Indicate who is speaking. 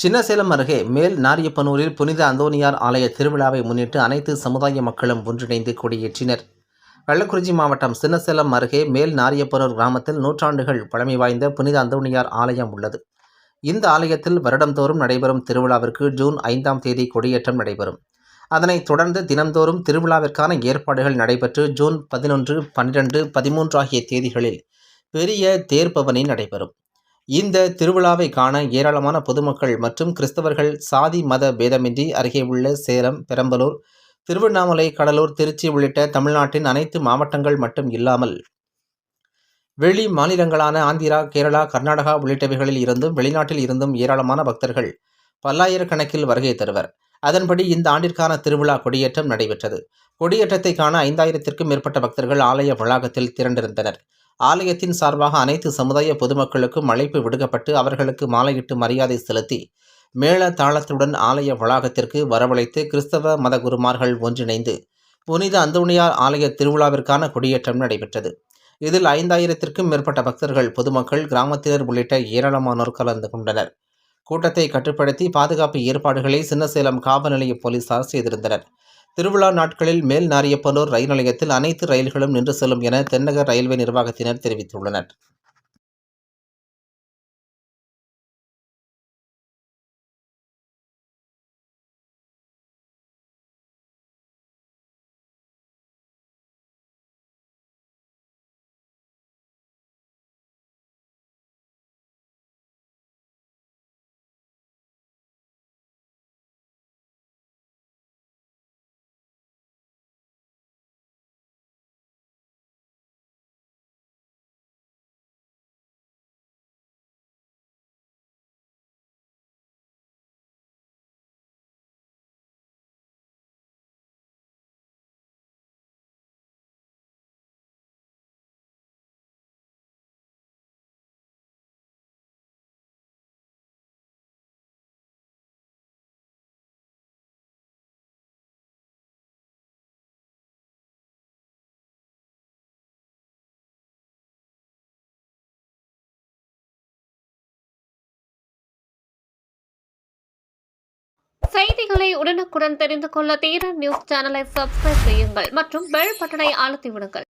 Speaker 1: சின்னசேலம் அருகே மேல் நாரியப்பனூரில் புனித அந்தோனியார் ஆலய திருவிழாவை முன்னிட்டு அனைத்து சமுதாய மக்களும் ஒன்றிணைந்து கொடியேற்றினர். கள்ளக்குறிச்சி மாவட்டம் சின்னசேலம் அருகே மேல் நாரியப்பனூர் கிராமத்தில் நூற்றாண்டுகள் பழமை வாய்ந்த புனித அந்தோனியார் ஆலயம் உள்ளது. இந்த ஆலயத்தில் வருடந்தோறும் நடைபெறும் திருவிழாவிற்கு ஜூன் 5ஆம் தேதி கொடியேற்றம் நடைபெறும். அதனைத் தொடர்ந்து தினந்தோறும் திருவிழாவிற்கான ஏற்பாடுகள் நடைபெற்று ஜூன் 11, 12, 13 ஆகிய தேதிகளில் பெரிய தேர்பவனி நடைபெறும். இந்த திருவிழாவை காண ஏராளமான பொதுமக்கள் மற்றும் கிறிஸ்தவர்கள் சாதி மத பேதமின்றி அருகே உள்ள சேலம், பெரம்பலூர், திருவண்ணாமலை, கடலூர், திருச்சி உள்ளிட்ட தமிழ்நாட்டின் அனைத்து மாவட்டங்கள் மட்டும் இல்லாமல் வெளி மாநிலங்களான ஆந்திரா, கேரளா, கர்நாடகா உள்ளிட்டவைகளில் இருந்தும் வெளிநாட்டில் இருந்தும் ஏராளமான பக்தர்கள் பல்லாயிரக்கணக்கில் வருகை தருவர். அதன்படி இந்த ஆண்டிற்கான திருவிழா கொடியேற்றம் நடைபெற்றது. கொடியேற்றத்தை காண 5000த்திற்கும் மேற்பட்ட பக்தர்கள் ஆலய வளாகத்தில் திரண்டிருந்தனர். ஆலயத்தின் சார்பாக அனைத்து சமுதாய பொதுமக்களுக்கும் அழைப்பு விடுக்கப்பட்டு அவர்களுக்கு மாலையிட்டு மரியாதை செலுத்தி மேள தாளத்துடன் ஆலய வளாகத்திற்கு வரவழைத்து கிறிஸ்தவ மத குருமார்கள் ஒன்றிணைந்து புனித அந்தோனியார் ஆலய திருவிழாவிற்கான கொடியேற்றம் நடைபெற்றது. இதில் 5000த்திற்கும் மேற்பட்ட பக்தர்கள், பொதுமக்கள், கிராமத்தினர் உள்ளிட்ட ஏராளமானோர் கலந்து கொண்டனர். கூட்டத்தை கட்டுப்படுத்தி பாதுகாப்பு ஏற்பாடுகளை சின்னசேலம் காவல் நிலைய போலீசார் செய்திருந்தனர். திருவிழா நாட்களில் மேல் நாரியப்பனூர் ரயில் நிலையத்தில் அனைத்து ரயில்களும் நின்று செல்லும் என தென்னக ரயில்வே நிர்வாகத்தினர் தெரிவித்துள்ளனர்.
Speaker 2: செய்திகளை உடனுக்குடன் தெரிந்து கொள்ள தீரன் நியூஸ் சேனலை சப்ஸ்கிரைப் செய்யுங்கள் மற்றும் பெல் பட்டனை அழுத்தி விடுங்கள்.